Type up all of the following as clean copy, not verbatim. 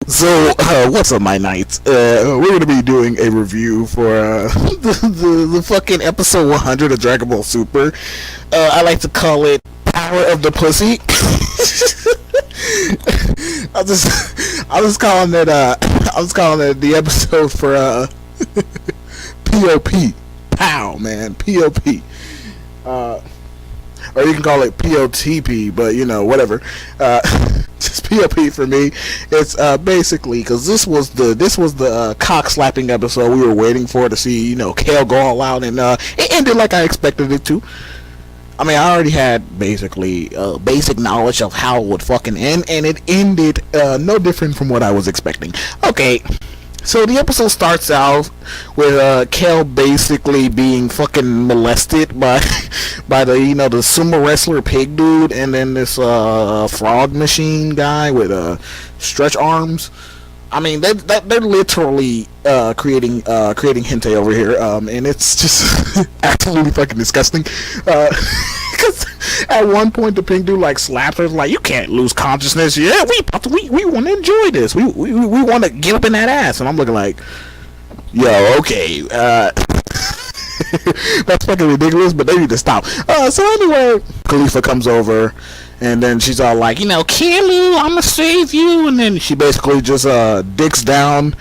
So, what's up, my knights? We're gonna be doing a review for the fucking episode 100 of Dragon Ball Super. I like to call it Power of the Pussy. I was calling it the episode for POP. Pow, man, POP. Or you can call it POTP, but you know, whatever. Just POP for me. It's basically because this was the cock slapping episode we were waiting for to see, you know, Kale go all out, and it ended like I expected it to. I mean, I already had basically basic knowledge of how it would fucking end, and it ended no different from what I was expecting. Okay. So the episode starts out with Kale basically being fucking molested by the, you know, the sumo wrestler pig dude, and then this frog machine guy with stretch arms. I mean, they're literally creating hentai over here, and it's just absolutely fucking disgusting. Because at one point the pink dude like slaps her, like, you can't lose consciousness. Yeah, we want to enjoy this. We want to get up in that ass, and I'm looking like, yo, okay, that's fucking ridiculous, but they need to stop. So anyway, Khalifa comes over, and then she's all like, you know, Kale, I'm gonna save you, and then she basically just dicks down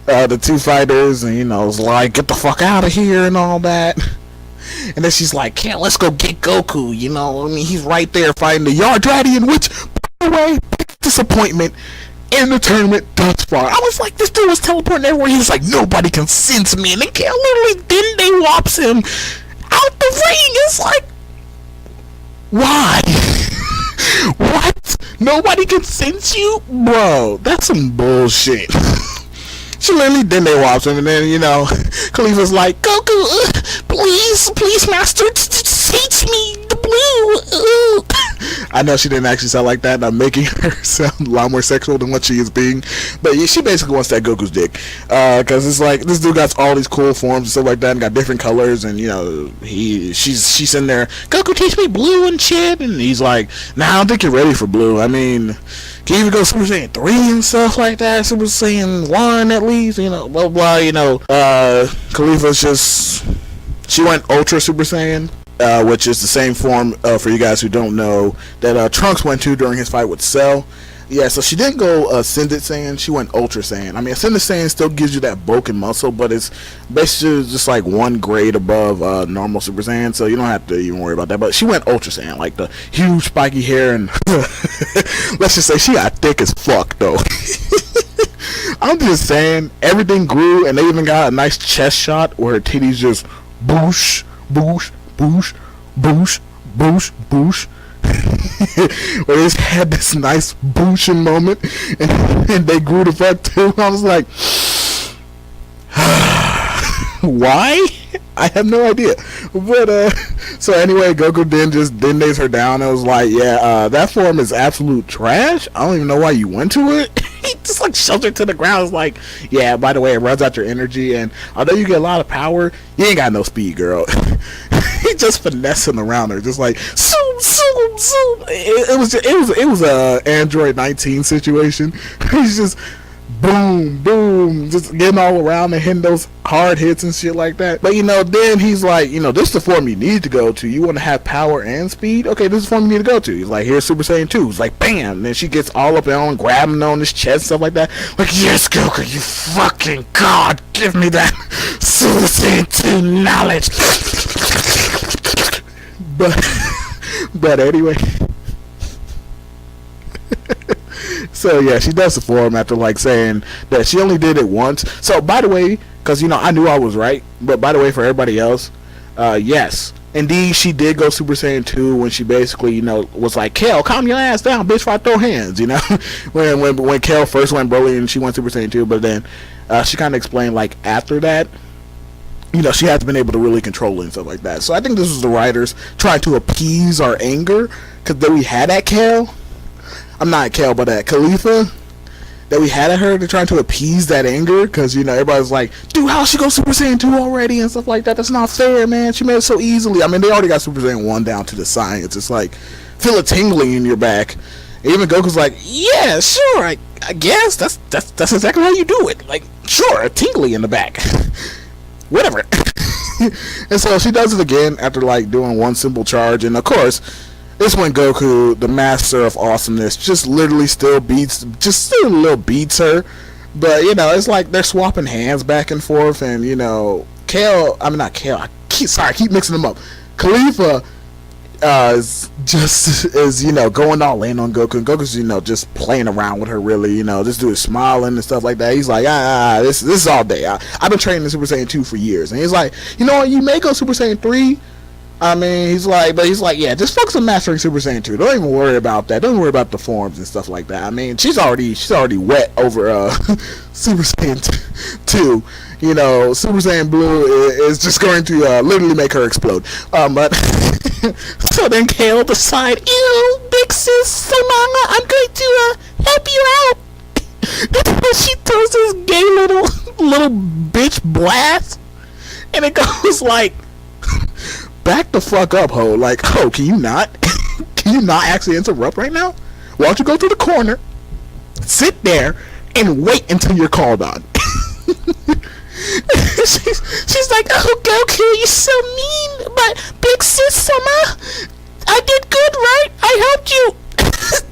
the two fighters, and, you know, is like, get the fuck out of here and all that. And then she's like, Kale, let's go get Goku, you know, I mean, he's right there fighting the Yardradian, which, by the way, disappointment in the tournament thus far. I was like, this dude was teleporting everywhere. He was like, nobody can sense me, and then Kale literally they whops him out the ring. It's like, why? What? Nobody can sense you? Bro, that's some bullshit. She literally they wops him, and then, you know, Khalifa's like, Goku, please, master, teach me the blue. I know she didn't actually sound like that, and I'm making her sound a lot more sexual than what she is being, but yeah, she basically wants that Goku's dick, because it's like, this dude got all these cool forms and stuff like that, and got different colors, and, you know, she's in there, Goku, teach me blue and shit, and he's like, nah, I don't think you're ready for blue. I mean, can you even go Super Saiyan 3 and stuff like that, Super Saiyan 1 at least, you know, blah blah, you know. Khalifa's she went Ultra Super Saiyan, which is the same form, for you guys who don't know, that Trunks went to during his fight with Cell. Yeah, so she didn't go Ascended Saiyan, she went Ultra Saiyan. I mean, Ascended Saiyan still gives you that bulk and muscle, but it's basically just like one grade above normal Super Saiyan, so you don't have to even worry about that. But she went Ultra Saiyan, like the huge spiky hair, and let's just say she got thick as fuck, though. I'm just saying, everything grew, and they even got a nice chest shot where her titties just boosh, boosh, boosh, boosh, boosh, boosh. Where they just had this nice booshing moment, and they grew the fuck too. I was like, why? I have no idea. But so anyway, Goku then lays her down and was like, yeah, that form is absolute trash. I don't even know why you went to it. He just like shoved her to the ground. It's like, yeah, by the way, it runs out your energy, and although you get a lot of power, you ain't got no speed, girl. He just finessing around her, just like zoom, zoom, zoom. It was a Android 19 situation. He's just boom, boom, just getting all around and hitting those hard hits and shit like that. But, you know, then he's like, you know, this is the form you need to go to. You want to have power and speed? Okay, this is the form you need to go to. He's like, here's Super Saiyan 2. It's like, bam. And then she gets all up and grabbing on his chest, stuff like that. Like, yes, Goku, you fucking god, give me that Super Saiyan 2 knowledge. But anyway. So yeah, she does the form after like saying that she only did it once. So by the way, because, you know, I knew I was right, but by the way, for everybody else, yes, indeed, she did go Super Saiyan 2 when she basically, you know, was like, Kale, calm your ass down, bitch, before I throw hands, you know. when Kale first went Broly and she went Super Saiyan 2, but then she kind of explained like after that, you know, she has been able to really control it and stuff like that. So I think this was the writers trying to appease our anger, because then we had at Kale. I'm not at Kale, but at Khalifa, that we had at her, to trying to appease that anger, because, you know, everybody's like, dude, how'd she go Super Saiyan 2 already and stuff like that? That's not fair, man. She made it so easily. I mean, they already got Super Saiyan 1 down to the science. It's like, feel a tingling in your back, Even Goku's like, yeah, sure, I guess that's exactly how you do it. Like, sure, a tingly in the back, whatever. And so she does it again after like doing one simple charge, and of course, this when Goku, the master of awesomeness, just literally still beats her. But you know, it's like they're swapping hands back and forth, and you know, Kale, I mean not Kale, I keep mixing them up. Khalifa is you know going all in on Goku, and Goku's you know just playing around with her, really, you know, this dude is smiling and stuff like that. He's like, this is all day. I've been training Super Saiyan 2 for years, and he's like, you know what, you may go Super Saiyan 3. I mean, he's like, yeah, just focus on mastering Super Saiyan 2. Don't even worry about that. Don't worry about the forms and stuff like that. I mean, she's already wet over Super Saiyan 2. You know, Super Saiyan Blue is just going to literally make her explode. But so then Kale decides, ew, big sis, Samana, I'm going to help you out. And she throws this gay little bitch blast, and it goes like, back the fuck up, ho. Like, ho, can you not actually interrupt right now? Why don't you go to the corner, sit there, and wait until you're called on? she's like, oh, Goku, you're so mean, but big sis Sama, I did good, right? I helped you.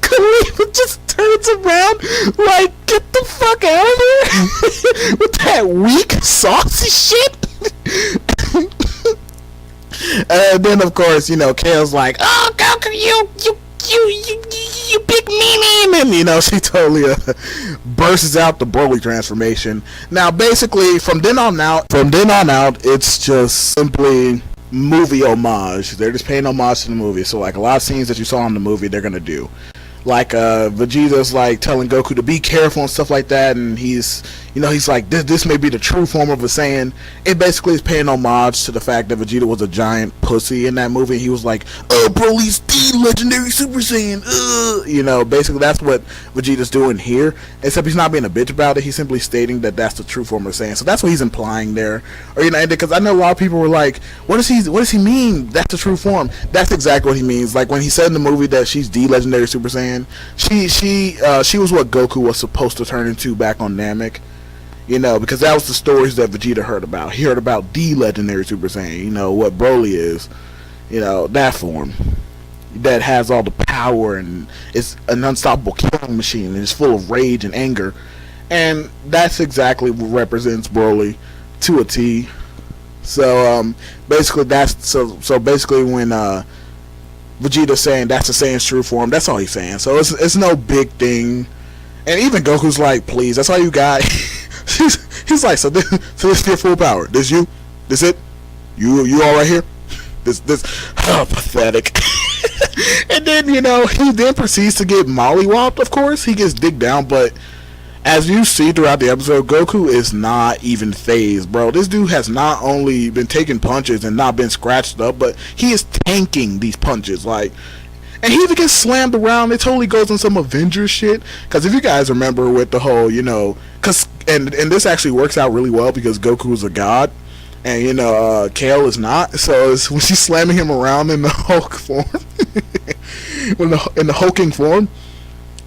Khalifa just turns around like, get the fuck out of here with that weak, saucy shit. And then of course, you know, Kale's like, oh, Goku, you big meanie, and you know, she totally bursts out the Broly transformation. Now basically from then on out it's just simply movie homage. They're just paying homage to the movie. So like a lot of scenes that you saw in the movie, they're gonna do. Like Vegeta's like telling Goku to be careful and stuff like that, and he's like, this may be the true form of a Saiyan. It basically is paying homage to the fact that Vegeta was a giant pussy in that movie. He was like, oh, Broly's the legendary Super Saiyan. You know, basically that's what Vegeta's doing here, except he's not being a bitch about it. He's simply stating that that's the true form of Saiyan. So that's what he's implying there. Or, you know, because I know a lot of people were like, what does he mean? That's the true form. That's exactly what he means. Like when he said in the movie that she's the legendary Super Saiyan, she was what Goku was supposed to turn into back on Namek. You know, because that was the stories that Vegeta heard about. He heard about the legendary Super Saiyan, you know, what Broly is. You know, that form. That has all the power and is an unstoppable killing machine and is full of rage and anger. And that's exactly what represents Broly to a T. So, basically so basically when, Vegeta's saying that's the Saiyan's true form, that's all he's saying. So it's no big thing. And even Goku's like, please, that's all you got. He's like, so this is your full power. This it? You all right here? This oh, pathetic. And then, you know, he then proceeds to get mollywopped, of course. He gets digged down, but as you see throughout the episode, Goku is not even phased, bro. This dude has not only been taking punches and not been scratched up, but he is tanking these punches, like, and he even gets slammed around. It totally goes on some Avengers shit. Because if you guys remember with the whole, you know, and this actually works out really well because Goku is a god, and you know, Kale is not. So it's, when she's slamming him around in the Hulk form, in the hulking form,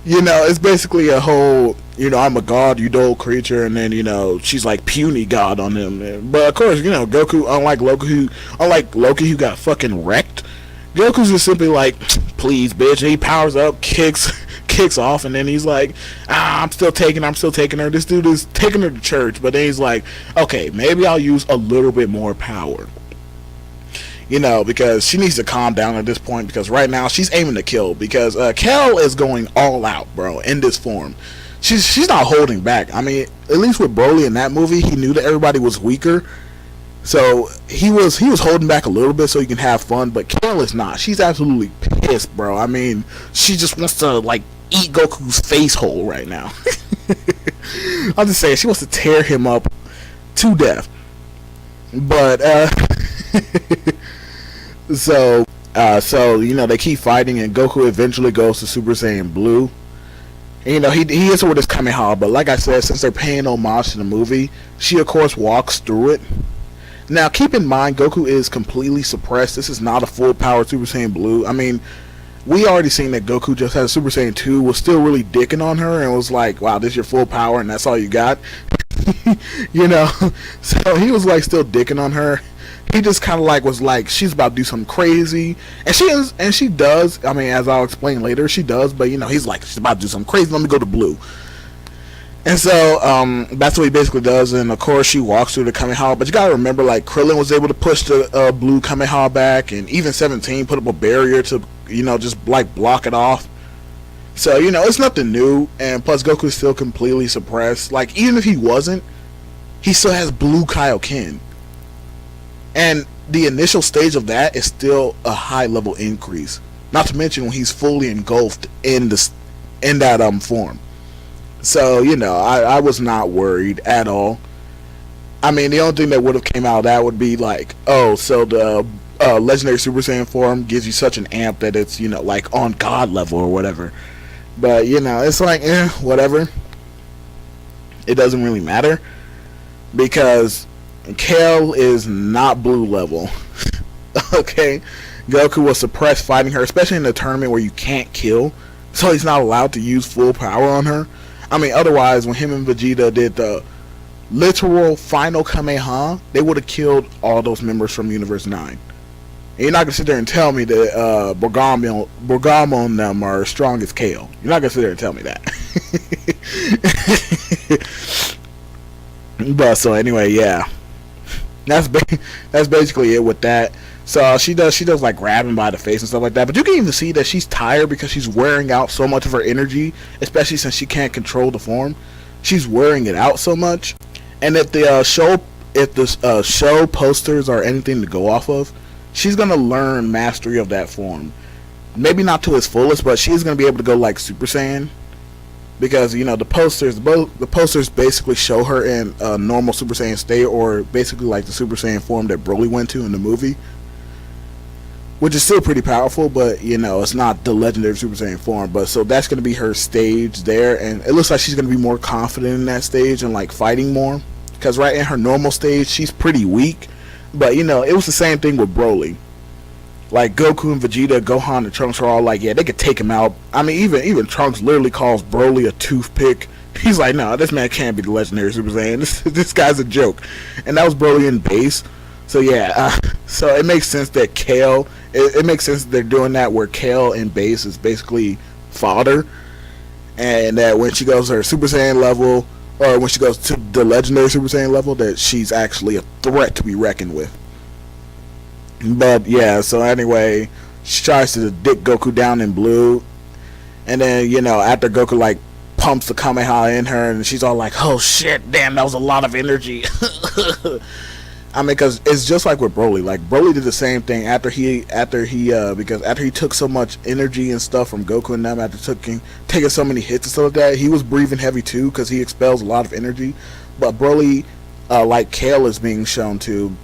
you know, it's basically a whole, you know, I'm a god, you dull creature, and then, you know, she's like puny god on him. But of course, you know, Goku, unlike Loki who got fucking wrecked, Goku's just simply like, please, bitch. And he powers up, kicks off, and then he's like, I'm still taking her. This dude is taking her to church, but then he's like, okay, maybe I'll use a little bit more power. You know, because she needs to calm down at this point, because right now she's aiming to kill, because Kale is going all out, bro, in this form. She's not holding back. I mean, at least with Broly in that movie, he knew that everybody was weaker. So he was holding back a little bit so he can have fun, but Kale is not. She's absolutely pissed, bro. I mean, she just wants to like eat Goku's face hole right now. I'm just saying, she wants to tear him up to death. But so you know, they keep fighting, and Goku eventually goes to Super Saiyan Blue. And, you know, he hits her with his Kamehameha, but like I said, since they're paying homage to the movie, she of course walks through it. Now, keep in mind, Goku is completely suppressed. This is not a full-power Super Saiyan Blue. I mean, we already seen that Goku just had a Super Saiyan 2, was still really dicking on her, and was like, wow, this is your full power, and that's all you got. You know, so he was like still dicking on her. He just kind of like was like, she's about to do something crazy, and she does. I mean, as I'll explain later, she does. But you know, he's like, she's about to do something crazy. Let me go to blue. And so that's what he basically does. And of course, she walks through the Kamehameha. But you gotta remember, like Krillin was able to push the blue Kamehameha back, and even 17 put up a barrier to, you know, just like block it off. So, you know, it's nothing new, and plus Goku is still completely suppressed. Like, even if he wasn't, he still has blue Kaioken. And the initial stage of that is still a high level increase. Not to mention when he's fully engulfed in that form. So, you know, I was not worried at all. I mean, the only thing that would have came out of that would be like, oh, so the legendary Super Saiyan form gives you such an amp that it's, you know, like on God level or whatever. But, you know, it's like, whatever. It doesn't really matter. Because Kale is not blue level. Okay? Goku was suppressed fighting her, especially in the tournament where you can't kill. So he's not allowed to use full power on her. I mean, otherwise, when him and Vegeta did the literal final Kamehameha, they would have killed all those members from Universe 9. And you're not going to sit there and tell me that Borgamo and them are as strong as Kale. You're not going to sit there and tell me that. But, so anyway, yeah. That's basically it with that. So she does like grab him by the face and stuff like that. But you can even see that she's tired because she's wearing out so much of her energy, especially since she can't control the form. She's wearing it out so much. And if the show posters are anything to go off of, she's gonna learn mastery of that form. Maybe not to its fullest, but she's gonna be able to go like Super Saiyan, because you know the posters basically show her in a normal Super Saiyan state, or basically like the Super Saiyan form that Broly went to in the movie, which is still pretty powerful, but you know it's not the legendary Super Saiyan form. But so that's gonna be her stage there, and it looks like she's gonna be more confident in that stage and like fighting more, because right in her normal stage she's pretty weak. But, you know, it was the same thing with Broly. Like, Goku and Vegeta, Gohan and Trunks are all like, yeah, they could take him out. I mean, even Trunks literally calls Broly a toothpick. He's like, no, this man can't be the legendary Super Saiyan. This guy's a joke. And that was Broly in base. So, yeah. So, it makes sense that Kale... It makes sense that they're doing that where Kale in base is basically fodder. And that when she goes to her Super Saiyan level... or when she goes to the legendary Super Saiyan level, that she's actually a threat to be reckoned with. But yeah, so anyway, she tries to dick Goku down in blue, and then, you know, after Goku like pumps the Kamehameha in her, and she's all like, oh shit, damn, that was a lot of energy. I mean, because it's just like with Broly. Like, Broly did the same thing after he took so much energy and stuff from Goku and them, after taking so many hits and stuff like that, he was breathing heavy too, because he expels a lot of energy. But Broly, like Kale is being shown to,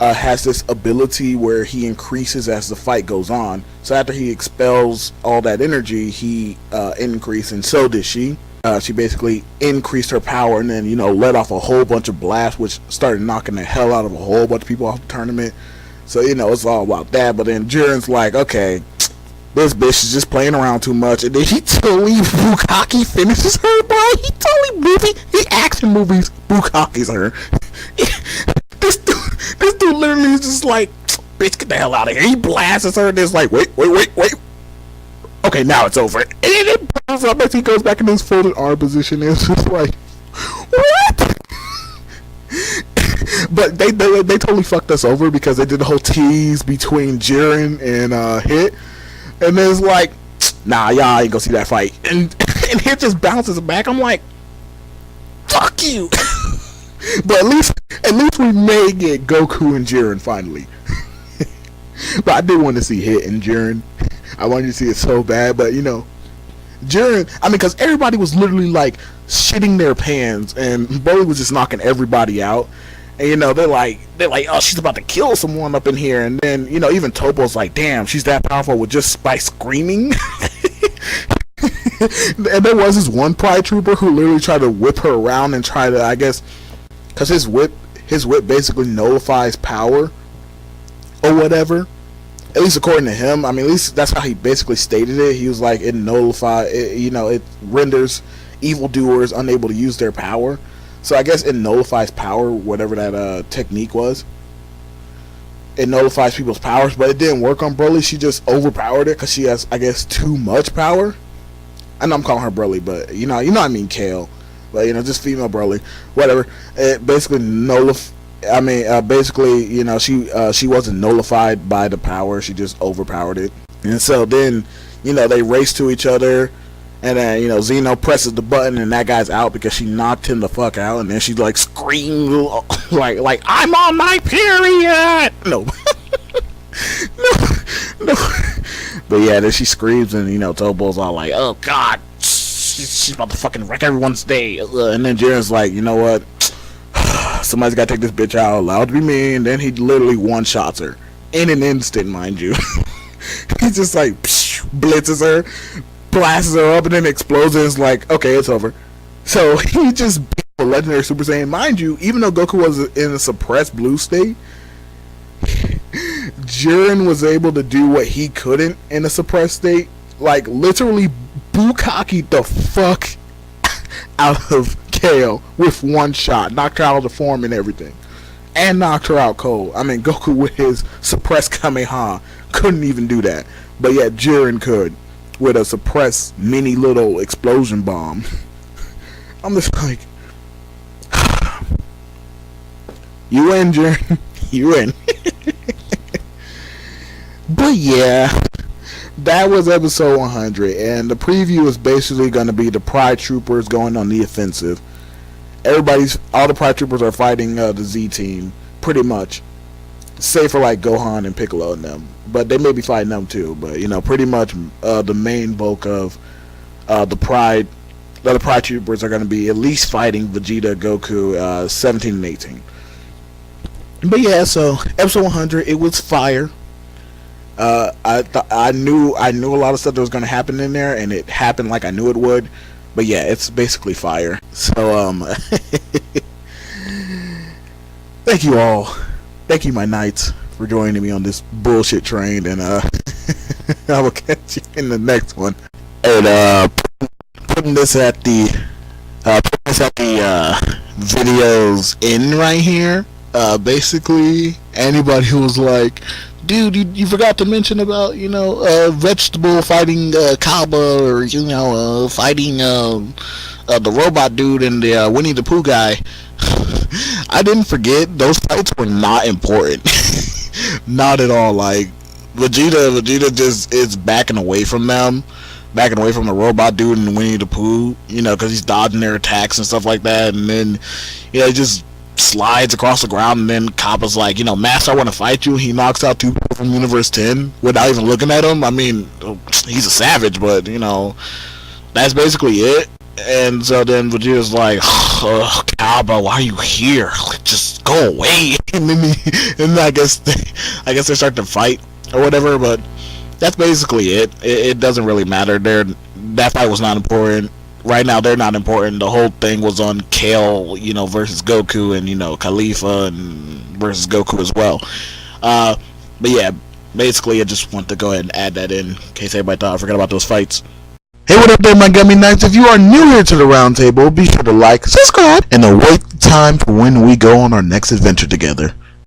has this ability where he increases as the fight goes on. So after he expels all that energy, he increased, and so did she. She basically increased her power, and then, you know, let off a whole bunch of blasts, which started knocking the hell out of a whole bunch of people off the tournament. So, you know, it's all about that. But then Jiren's like, okay, this bitch is just playing around too much. And then he totally Bukkake finishes her, bro. He action movies Bukkake's her. This dude literally is just like, bitch, get the hell out of here. He blasts her, and it's like, wait. Okay, now it's over. And then it bounces up as he goes back in his folded arm position, and it's just like, what? But they totally fucked us over, because they did the whole tease between Jiren and Hit, and then it's like, nah, y'all ain't gonna see that fight, and Hit just bounces back. I'm like, fuck you. But at least we may get Goku and Jiren finally. But I did want to see Hit and Jiren. I wanted to see it so bad, but you know, Jiren, I mean, because everybody was literally like shitting their pants, and Broly was just knocking everybody out. And you know, they're like, oh, she's about to kill someone up in here. And then, you know, even Topo's like, damn, she's that powerful with just by screaming. And there was this one Pride Trooper who literally tried to whip her around and try to, I guess, because his whip basically nullifies power or whatever. at least according to him, I mean, at least that's how he basically stated it. He was like, it nullifies, it renders evildoers unable to use their power. So I guess it nullifies power, whatever that technique was. It nullifies people's powers, but it didn't work on Broly. She just overpowered it because she has, I guess, too much power. I know I'm calling her Broly, but you know I mean Kale, but just female Broly, whatever. It basically basically, she wasn't nullified by the power. She just overpowered it. And so then, they race to each other. And then, Zeno presses the button and that guy's out because she knocked him the fuck out. And then she, like, screams, like, I'm on my period! No. no. But yeah, then she screams and, Tobo's all like, oh, God. She's about to fucking wreck everyone's day. And then Jiren's like, you know what? Somebody's got to take this bitch out. Allowed to be me. And then he literally one-shots her. In an instant, mind you. He just, like, blitzes her. Blasts her up and then explodes and it's like, okay, it's over. So he just beat the legendary Super Saiyan. Mind you, even though Goku was in a suppressed blue state, Jiren was able to do what he couldn't in a suppressed state. Like, literally bukkake the fuck out of Kale with one shot. Knocked her out of the form and everything. And knocked her out cold. I mean, Goku with his suppressed Kamehameha couldn't even do that. But yet Jiren could. With a suppressed mini little explosion bomb. I'm just like, you win, Jiren. You win. But yeah, that was episode 100, and the preview is basically going to be the Pride Troopers going on the offensive. All the Pride Troopers are fighting the Z team, pretty much. Save for like Gohan and Piccolo and them, but they may be fighting them too. But pretty much the main bulk of the Pride Troopers are going to be at least fighting Vegeta, Goku, 17 and 18. But yeah, so episode 100, it was fire. I knew a lot of stuff that was going to happen in there, and it happened like I knew it would. But yeah, it's basically fire. So thank you all. Thank you, my knights, for joining me on this bullshit train, and I will catch you in the next one. And putting this at the video's end right here. Basically, anybody who was like, dude, you forgot to mention about vegetable fighting Kaba, or fighting the robot dude and the Winnie the Pooh guy. I didn't forget. Those fights were not important. Not at all. Like, Vegeta just is backing away from them. Backing away from the robot dude and Winnie the Pooh. Because he's dodging their attacks and stuff like that. And then, he just slides across the ground. And then Kappa's like, Master, I want to fight you. He knocks out 2 people from Universe 10 without even looking at him. I mean, he's a savage, but, that's basically it. And so then Vegeta's like, Kappa, why are you here? Just go away. And then I guess they start to fight or whatever. But that's basically it. It doesn't really matter. That fight was not important. Right now, they're not important. The whole thing was on Kale, versus Goku, and Khalifa and versus Goku as well. But yeah, basically, I just want to go ahead and add that in case everybody thought I forgot about those fights. Hey, what up there, my gummy knights? If you are new here to the round table, be sure to like, subscribe, and await the time for when we go on our next adventure together.